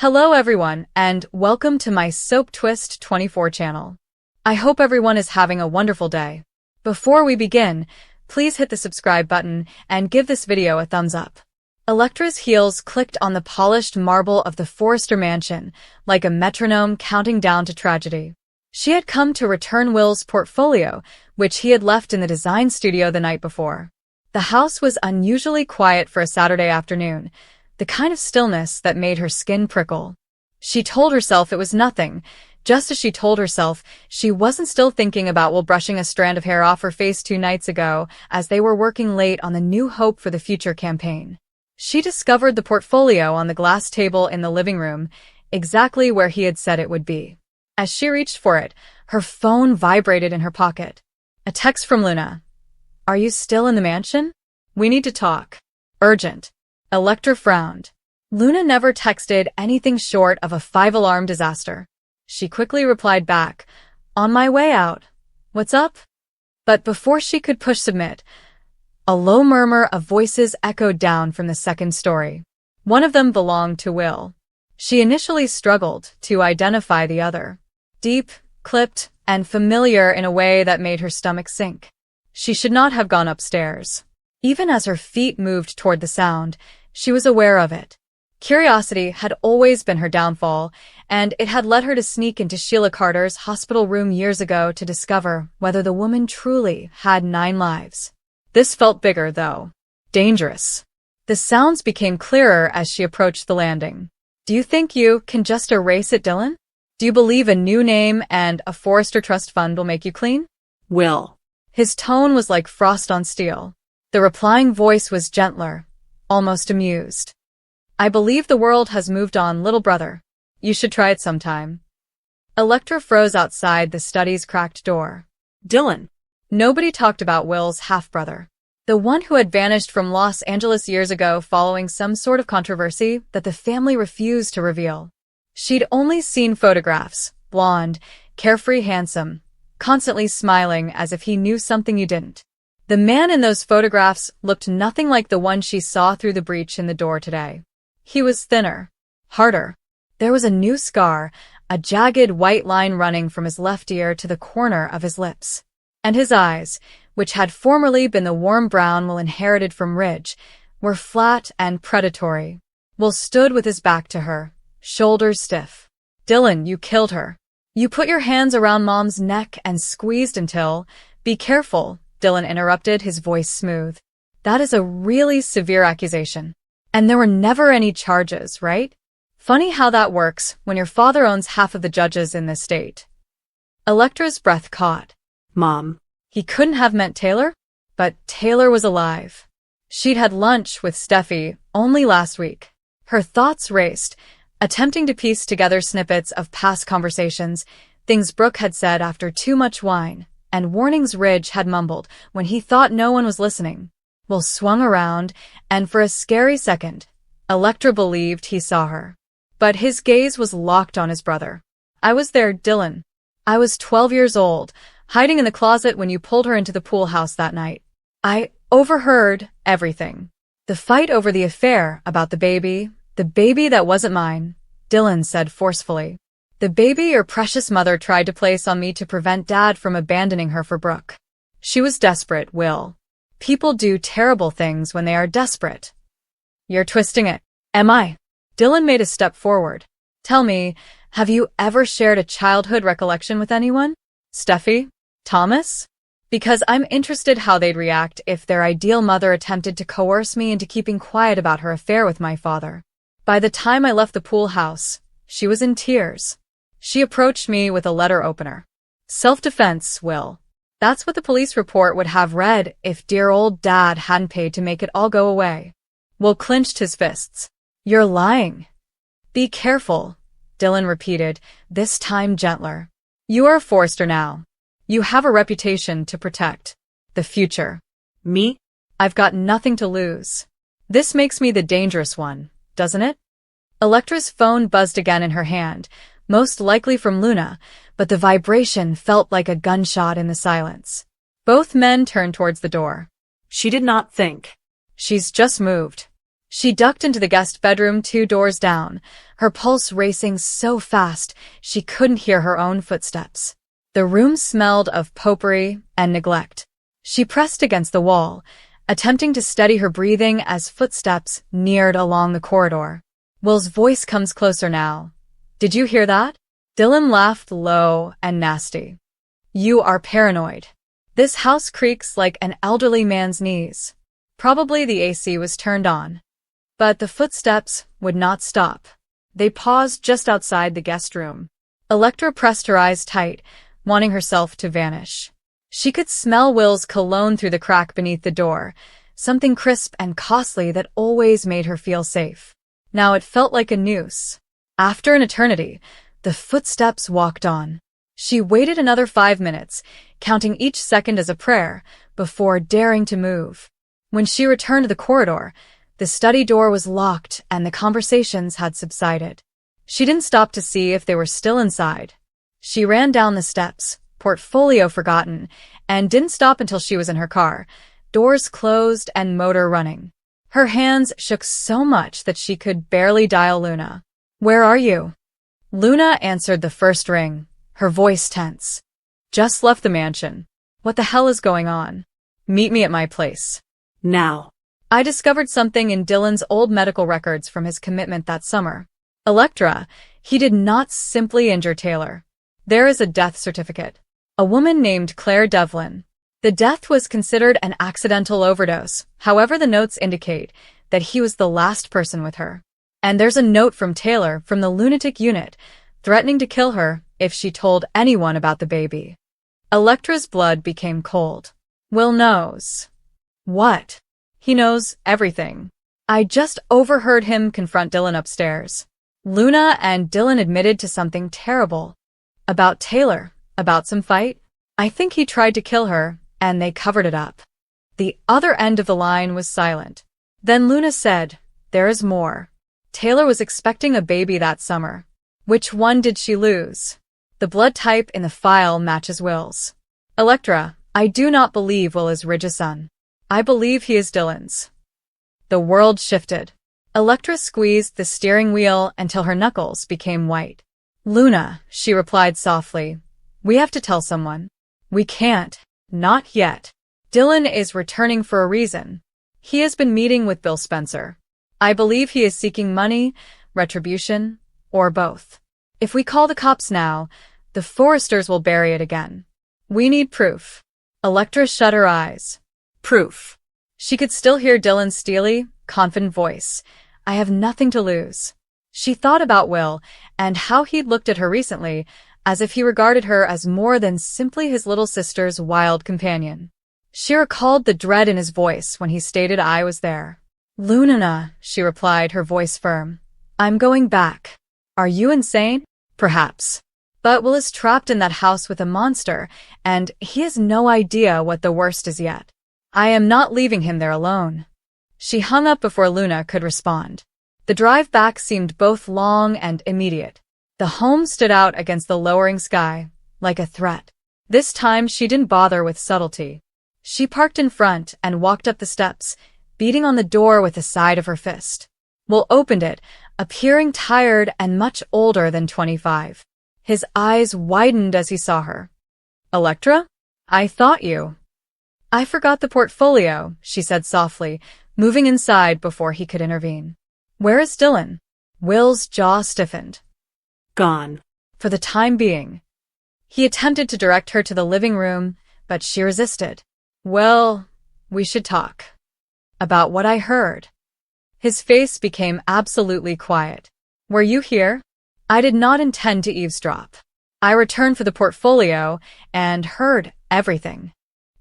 Hello everyone, and welcome to my Soap Twist 24 channel. I hope everyone is having a wonderful day. Before we begin, please hit the subscribe button and give this video a thumbs up. Electra's heels clicked on the polished marble of the Forrester mansion, like a metronome counting down to tragedy. She had come to return Will's portfolio, which he had left in the design studio the night before. The house was unusually quiet for a Saturday afternoon, the kind of stillness that made her skin prickle. She told herself it was nothing, just as she told herself she wasn't still thinking about Will brushing a strand of hair off her face 2 nights ago as they were working late on the New Hope for the Future campaign. She discovered the portfolio on the glass table in the living room, exactly where he had said it would be. As she reached for it, her phone vibrated in her pocket. A text from Luna. "Are you still in the mansion? We need to talk. Urgent." Electra frowned. Luna never texted anything short of a 5-alarm disaster. She quickly replied back, "On my way out. What's up?" But before she could push submit, a low murmur of voices echoed down from the second story. One of them belonged to Will. She initially struggled to identify the other. Deep, clipped, and familiar in a way that made her stomach sink. She should not have gone upstairs. Even as her feet moved toward the sound, she was aware of it. Curiosity had always been her downfall, and it had led her to sneak into Sheila Carter's hospital room years ago to discover whether the woman truly had 9 lives. This felt bigger, though. Dangerous. The sounds became clearer as she approached the landing. "Do you think you can just erase it, Dylan? Do you believe a new name and a Forrester Trust fund will make you clean?" Will. His tone was like frost on steel. The replying voice was gentler, almost amused. "I believe the world has moved on, little brother. You should try it sometime." Electra froze outside the study's cracked door. Dylan. Nobody talked about Will's half-brother. The one who had vanished from Los Angeles years ago following some sort of controversy that the family refused to reveal. She'd only seen photographs, blonde, carefree, handsome, constantly smiling as if he knew something you didn't. The man in those photographs looked nothing like the one she saw through the breach in the door today. He was thinner, harder. There was a new scar, a jagged white line running from his left ear to the corner of his lips. And his eyes, which had formerly been the warm brown Will inherited from Ridge, were flat and predatory. Will stood with his back to her, shoulders stiff. "Dylan, you killed her. You put your hands around Mom's neck and squeezed until—" "Be careful," Dylan interrupted, his voice smooth. "That is a really severe accusation. And there were never any charges, right? Funny how that works when your father owns half of the judges in this state." Electra's breath caught. Mom. He couldn't have meant Taylor? But Taylor was alive. She'd had lunch with Steffi only last week. Her thoughts raced, attempting to piece together snippets of past conversations, things Brooke had said after too much wine, and warnings Ridge had mumbled when he thought no one was listening. Will swung around, and for a scary second, Electra believed he saw her. But his gaze was locked on his brother. "I was there, Dylan. I was 12 years old, hiding in the closet when you pulled her into the pool house that night. I overheard everything. The fight over the affair, about the baby that wasn't mine," Dylan said forcefully. "The baby your precious mother tried to place on me to prevent Dad from abandoning her for Brooke. She was desperate, Will. People do terrible things when they are desperate." "You're twisting it." "Am I?" Dylan made a step forward. "Tell me, have you ever shared a childhood recollection with anyone? Steffi? Thomas? Because I'm interested how they'd react if their ideal mother attempted to coerce me into keeping quiet about her affair with my father." By the time I left the pool house, she was in tears. She approached me with a letter opener. "Self-defense, Will." That's what the police report would have read if dear old Dad hadn't paid to make it all go away. Will clenched his fists. "You're lying." "Be careful," Dylan repeated, this time gentler. "You are a Forrester now. You have a reputation to protect. The future." Me? "I've got nothing to lose. This makes me the dangerous one, doesn't it?" Electra's phone buzzed again in her hand, most likely from Luna, but the vibration felt like a gunshot in the silence. Both men turned towards the door. She did not think. "She's just moved." She ducked into the guest bedroom 2 doors down, her pulse racing so fast she couldn't hear her own footsteps. The room smelled of potpourri and neglect. She pressed against the wall, attempting to steady her breathing as footsteps neared along the corridor. Will's voice comes closer now. Did you hear that? Dylan laughed low and nasty. You are paranoid. This house creaks like an elderly man's knees. Probably the AC was turned on. But the footsteps would not stop. They paused just outside the guest room. Electra pressed her eyes tight, wanting herself to vanish. She could smell Will's cologne through the crack beneath the door, something crisp and costly that always made her feel safe. Now it felt like a noose. After an eternity, the footsteps walked on. She waited another 5 minutes, counting each second as a prayer, before daring to move. When she returned to the corridor, the study door was locked and the conversations had subsided. She didn't stop to see if they were still inside. She ran down the steps, portfolio forgotten, and didn't stop until she was in her car, doors closed and motor running. Her hands shook so much that she could barely dial Luna. Where are you? Luna answered the first ring, her voice tense. Just left the mansion. What the hell is going on? Meet me at my place. Now. I discovered something in Dylan's old medical records from his commitment that summer. Electra, he did not simply injure Taylor. There is a death certificate. A woman named Claire Devlin. The death was considered an accidental overdose. However, the notes indicate that he was the last person with her. And there's a note from Taylor from the lunatic unit, threatening to kill her if she told anyone about the baby. Electra's blood became cold. Will knows. What? He knows everything. I just overheard him confront Dylan upstairs. Luna and Dylan admitted to something terrible. About Taylor, about some fight. I think he tried to kill her, and they covered it up. The other end of the line was silent. Then Luna said, there is more. Taylor was expecting a baby that summer. Which one did she lose? The blood type in the file matches Will's. Electra, I do not believe Will is Ridge's son. I believe he is Dylan's. The world shifted. Electra squeezed the steering wheel until her knuckles became white. Luna, she replied softly, we have to tell someone. We can't. Not yet. Dylan is returning for a reason. He has been meeting with Bill Spencer. I believe he is seeking money, retribution, or both. If we call the cops now, the Forresters will bury it again. We need proof. Electra shut her eyes. Proof. She could still hear Dylan's steely, confident voice. I have nothing to lose. She thought about Will and how he'd looked at her recently, as if he regarded her as more than simply his little sister's wild companion. She recalled the dread in his voice when he stated I was there. Luna, she replied, her voice firm. I'm going back. Are you insane? Perhaps. But Will is trapped in that house with a monster, and he has no idea what the worst is yet. I am not leaving him there alone. She hung up before Luna could respond. The drive back seemed both long and immediate. The home stood out against the lowering sky, like a threat. This time she didn't bother with subtlety. She parked in front and walked up the steps, beating on the door with the side of her fist. Will opened it, appearing tired and much older than 25. His eyes widened as he saw her. Electra? I thought you. I forgot the portfolio, she said softly, moving inside before he could intervene. Where is Dylan? Will's jaw stiffened. Gone. For the time being. He attempted to direct her to the living room, but she resisted. Well, we should talk. About what I heard. His face became absolutely quiet. Were you here? I did not intend to eavesdrop. I returned for the portfolio and heard everything.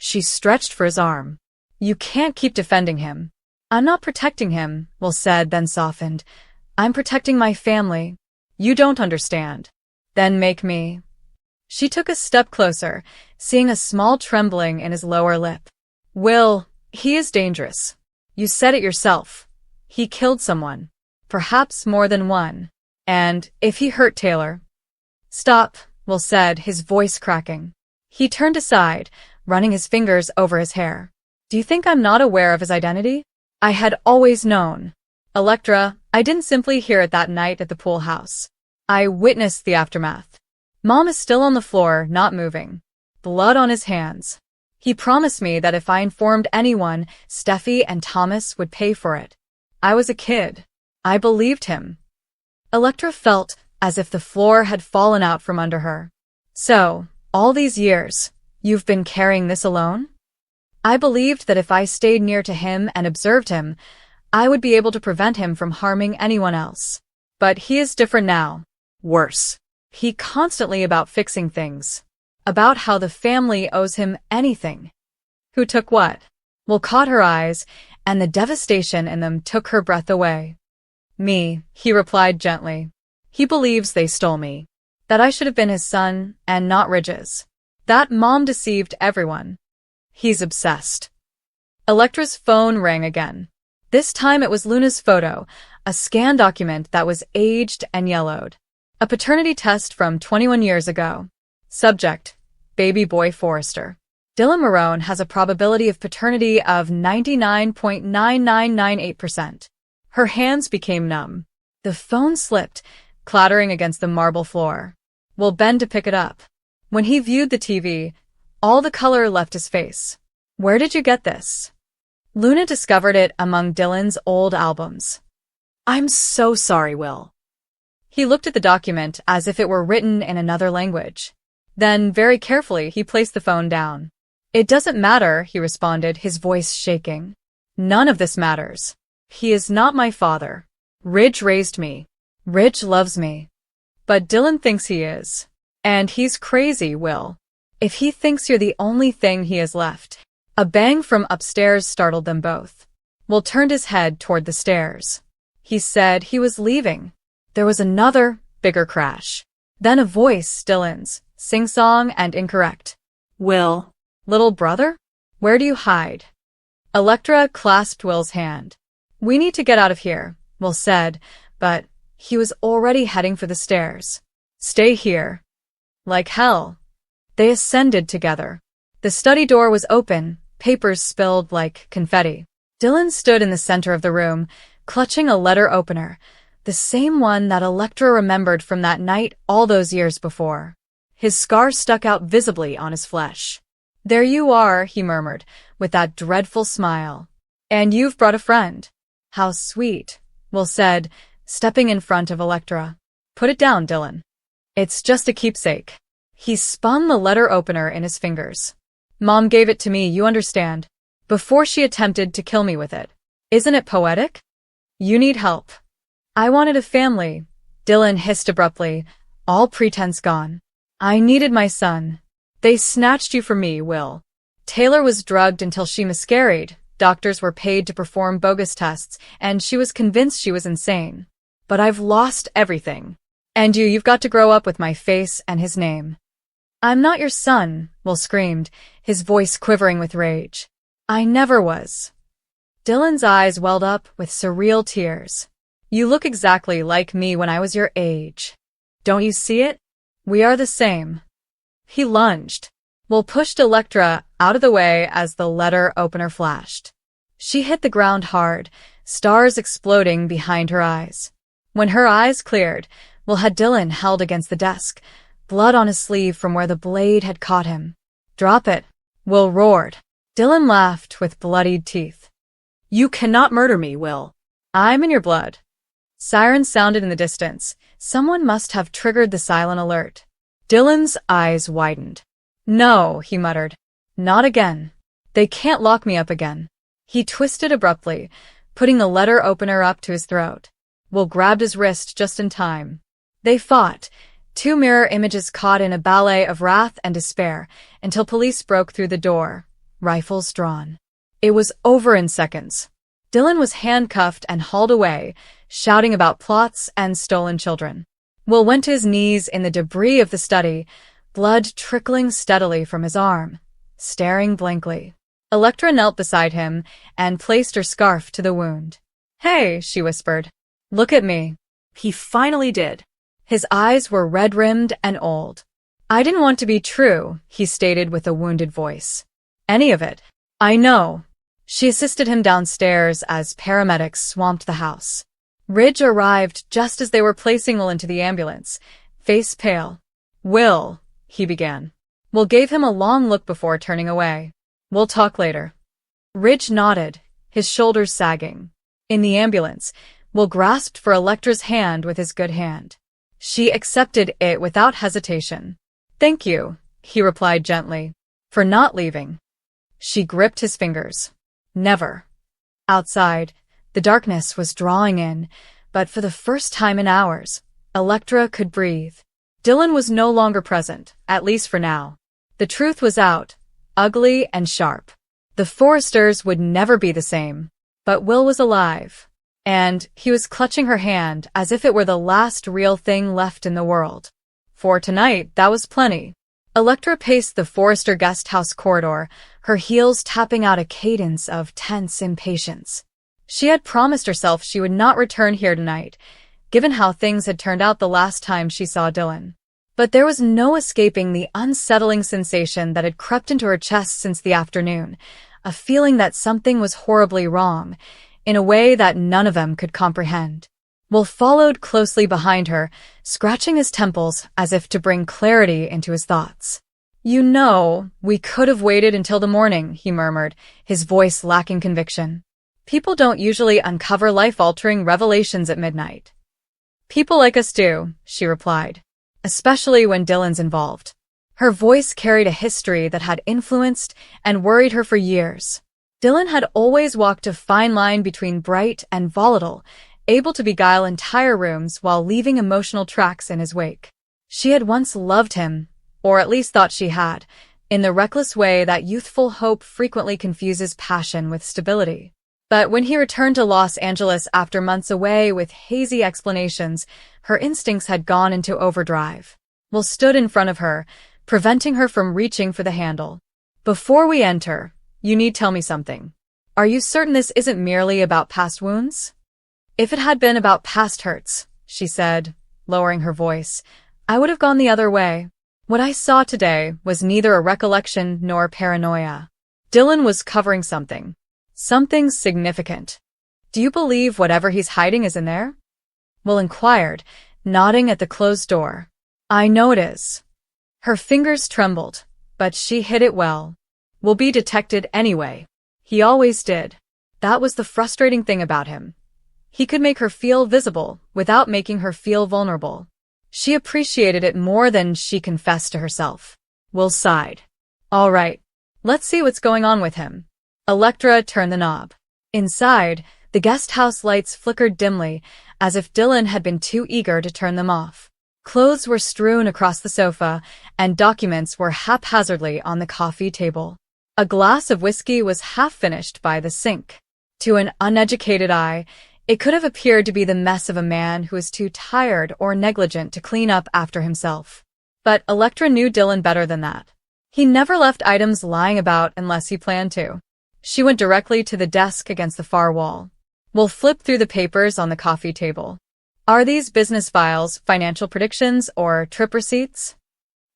She stretched for his arm. You can't keep defending him. I'm not protecting him, Will said, then softened. I'm protecting my family. You don't understand. Then make me. She took a step closer, seeing a small trembling in his lower lip. Will, he is dangerous. You said it yourself. He killed someone. Perhaps more than one. And if he hurt Taylor. Stop, Will said, his voice cracking. He turned aside, running his fingers over his hair. Do you think I'm not aware of his identity? I had always known. Electra, I didn't simply hear it that night at the pool house. I witnessed the aftermath. Mom is still on the floor, not moving. Blood on his hands. He promised me that if I informed anyone, Steffi and Thomas would pay for it. I was a kid. I believed him. Electra felt as if the floor had fallen out from under her. So, all these years, you've been carrying this alone? I believed that if I stayed near to him and observed him, I would be able to prevent him from harming anyone else. But he is different now. Worse. He constantly about fixing things. About how the family owes him anything. Who took what? Will caught her eyes, and the devastation in them took her breath away. Me, he replied gently. He believes they stole me. That I should have been his son, and not Ridge's. That Mom deceived everyone. He's obsessed. Electra's phone rang again. This time it was Luna's photo, a scan document that was aged and yellowed. A paternity test from 21 years ago. Subject: baby boy Forrester. Dylan Marone has a probability of paternity of 99.9998%. Her hands became numb. The phone slipped, clattering against the marble floor. Will bend to pick it up. When he viewed the TV, all the color left his face. Where did you get this? Luna discovered it among Dylan's old albums. I'm so sorry, Will. He looked at the document as if it were written in another language. Then, very carefully, he placed the phone down. It doesn't matter, he responded, his voice shaking. None of this matters. He is not my father. Ridge raised me. Ridge loves me. But Dylan thinks he is. And he's crazy, Will. If he thinks you're the only thing he has left. A bang from upstairs startled them both. Will turned his head toward the stairs. He said he was leaving. There was another, bigger crash. Then a voice, Dylan's, sing-song and incorrect. Will. Little brother? Where do you hide? Electra clasped Will's hand. We need to get out of here, Will said, but he was already heading for the stairs. Stay here. Like hell. They ascended together. The study door was open, papers spilled like confetti. Dylan stood in the center of the room, clutching a letter opener, the same one that Electra remembered from that night all those years before. His scar stuck out visibly on his flesh. There you are, he murmured, with that dreadful smile. And you've brought a friend. How sweet, Will said, stepping in front of Electra. Put it down, Dylan. It's just a keepsake. He spun the letter opener in his fingers. Mom gave it to me, you understand, before she attempted to kill me with it. Isn't it poetic? You need help. I wanted a family, Dylan hissed abruptly, all pretense gone. I needed my son. They snatched you from me, Will. Taylor was drugged until she miscarried. Doctors were paid to perform bogus tests, and she was convinced she was insane. But I've lost everything. And you've got to grow up with my face and his name. I'm not your son, Will screamed, his voice quivering with rage. I never was. Dylan's eyes welled up with surreal tears. You look exactly like me when I was your age. Don't you see it? We are the same. He lunged. Will pushed Electra out of the way as the letter opener flashed. She hit the ground hard, stars exploding behind her eyes. When her eyes cleared, Will had Dylan held against the desk, blood on his sleeve from where the blade had caught him. Drop it, Will roared. Dylan laughed with bloodied teeth. You cannot murder me, Will. I'm in your blood. Sirens sounded in the distance. Someone must have triggered the silent alert. Dylan's eyes widened. No, he muttered. Not again. They can't lock me up again. He twisted abruptly, putting the letter opener up to his throat. Will grabbed his wrist just in time. They fought, two mirror images caught in a ballet of wrath and despair, until police broke through the door, rifles drawn. It was over in seconds. Dylan was handcuffed and hauled away, shouting about plots and stolen children. Will went to his knees in the debris of the study, blood trickling steadily from his arm, staring blankly. Electra knelt beside him and placed her scarf to the wound. Hey, she whispered. Look at me. He finally did. His eyes were red-rimmed and old. I didn't want to be true, he stated with a wounded voice. Any of it. I know. She assisted him downstairs as paramedics swamped the house. Ridge arrived just as they were placing Will into the ambulance, face pale. "Will," he began. Will gave him a long look before turning away. "We'll talk later." Ridge nodded, his shoulders sagging. In the ambulance, Will grasped for Electra's hand with his good hand. She accepted it without hesitation. "Thank you," he replied gently, "for not leaving." She gripped his fingers. "Never." Outside, the darkness was drawing in, but for the first time in hours, Electra could breathe. Dylan was no longer present, at least for now. The truth was out, ugly and sharp. The Forresters would never be the same. But Will was alive, and he was clutching her hand as if it were the last real thing left in the world. For tonight, that was plenty. Electra paced the Forrester guest house corridor, her heels tapping out a cadence of tense impatience. She had promised herself she would not return here tonight, given how things had turned out the last time she saw Dylan. But there was no escaping the unsettling sensation that had crept into her chest since the afternoon, a feeling that something was horribly wrong, in a way that none of them could comprehend. Will followed closely behind her, scratching his temples as if to bring clarity into his thoughts. "You know, we could have waited until the morning," he murmured, his voice lacking conviction. "People don't usually uncover life-altering revelations at midnight." "People like us do," she replied, "especially when Dylan's involved." Her voice carried a history that had influenced and worried her for years. Dylan had always walked a fine line between bright and volatile, able to beguile entire rooms while leaving emotional tracks in his wake. She had once loved him, or at least thought she had, in the reckless way that youthful hope frequently confuses passion with stability. But when he returned to Los Angeles after months away with hazy explanations, her instincts had gone into overdrive. Will stood in front of her, preventing her from reaching for the handle. "Before we enter, you need tell me something. Are you certain this isn't merely about past wounds?" "If it had been about past hurts," she said, lowering her voice, "I would have gone the other way. What I saw today was neither a recollection nor paranoia. Dylan was covering something. Something significant. Do you believe whatever he's hiding is in there?" Will inquired, nodding at the closed door. "I know it is." Her fingers trembled, but she hid it well. "Will be detected anyway. He always did." That was the frustrating thing about him. He could make her feel visible without making her feel vulnerable. She appreciated it more than she confessed to herself. Will sighed. "All right, let's see what's going on with him." Electra turned the knob. Inside, the guest house lights flickered dimly, as if Dylan had been too eager to turn them off. Clothes were strewn across the sofa, and documents were haphazardly on the coffee table. A glass of whiskey was half-finished by the sink. To an uneducated eye, it could have appeared to be the mess of a man who was too tired or negligent to clean up after himself. But Electra knew Dylan better than that. He never left items lying about unless he planned to. She went directly to the desk against the far wall. Will flipped through the papers on the coffee table. "Are these business files, financial predictions, or trip receipts?"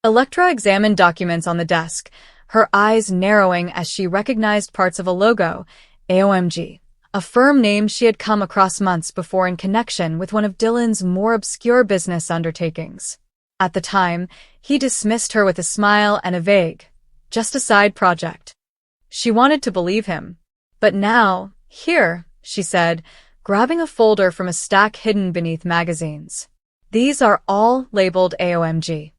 Electra examined documents on the desk, her eyes narrowing as she recognized parts of a logo, OMG. A firm name she had come across months before in connection with one of Dylan's more obscure business undertakings. At the time, he dismissed her with a smile and a vague, "just a side project." She wanted to believe him. But now, "Here," she said, grabbing a folder from a stack hidden beneath magazines. "These are all labeled OMG."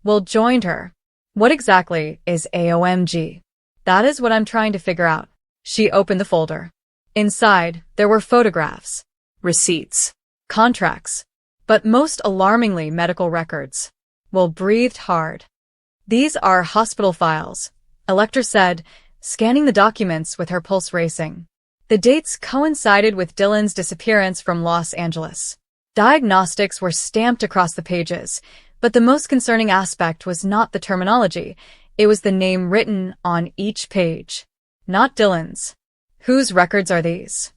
Will joined her. "What exactly is OMG?" "That is what I'm trying to figure out." She opened the folder. Inside, there were photographs, receipts, contracts, but most alarmingly medical records. Will breathed hard. "These are hospital files," Electra said, scanning the documents with her pulse racing. The dates coincided with Dylan's disappearance from Los Angeles. Diagnostics were stamped across the pages, but the most concerning aspect was not the terminology, it was the name written on each page. Not Dylan's. "Whose records are these?"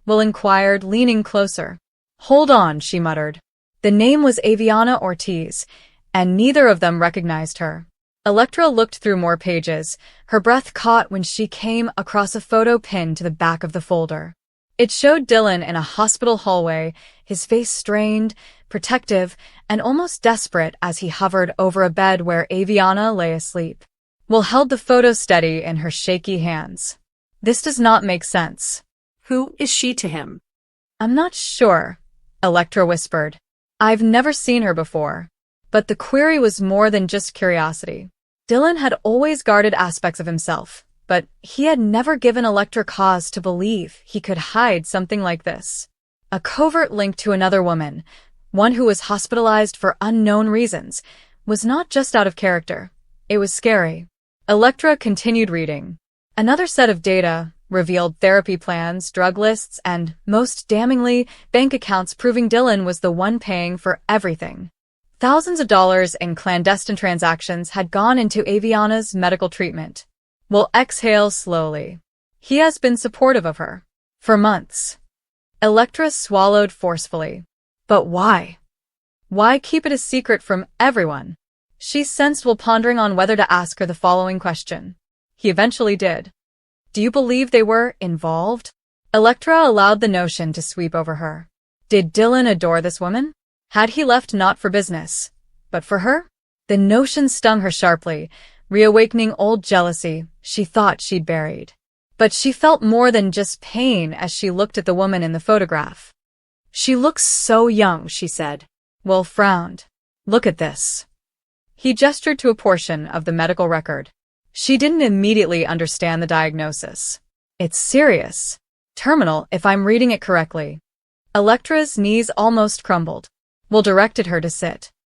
Will inquired, leaning closer. "Hold on," she muttered. The name was Aviana Ortiz, and neither of them recognized her. Electra looked through more pages, her breath caught when she came across a photo pinned to the back of the folder. It showed Dylan in a hospital hallway, his face strained, protective, and almost desperate as he hovered over a bed where Aviana lay asleep. Will held the photo steady in her shaky hands. This does not make sense. Who is she to him? I'm not sure, Electra whispered. I've never seen her before. But the query was more than just curiosity. Dylan had always guarded aspects of himself, but he had never given Electra cause to believe he could hide something like this. A covert link to another woman, one who was hospitalized for unknown reasons, was not just out of character. It was scary. Electra continued reading. Another set of data revealed therapy plans, drug lists, and, most damningly, bank accounts proving Dylan was the one paying for everything. Thousands of dollars in clandestine transactions had gone into Aviana's medical treatment. Will exhale slowly. He has been supportive of her. For months. Electra swallowed forcefully. But why? Why keep it a secret from everyone? She sensed Will pondering on whether to ask her the following question. He eventually did. Do you believe they were involved? Electra allowed the notion to sweep over her. Did Dylan adore this woman? Had he left not for business, but for her? The notion stung her sharply, reawakening old jealousy she thought she'd buried. But she felt more than just pain as she looked at the woman in the photograph. She looks so young, she said. Will frowned. Look at this. He gestured to a portion of the medical record. She didn't immediately understand the diagnosis. It's serious. Terminal, if I'm reading it correctly. Electra's knees almost crumbled. Will directed her to sit.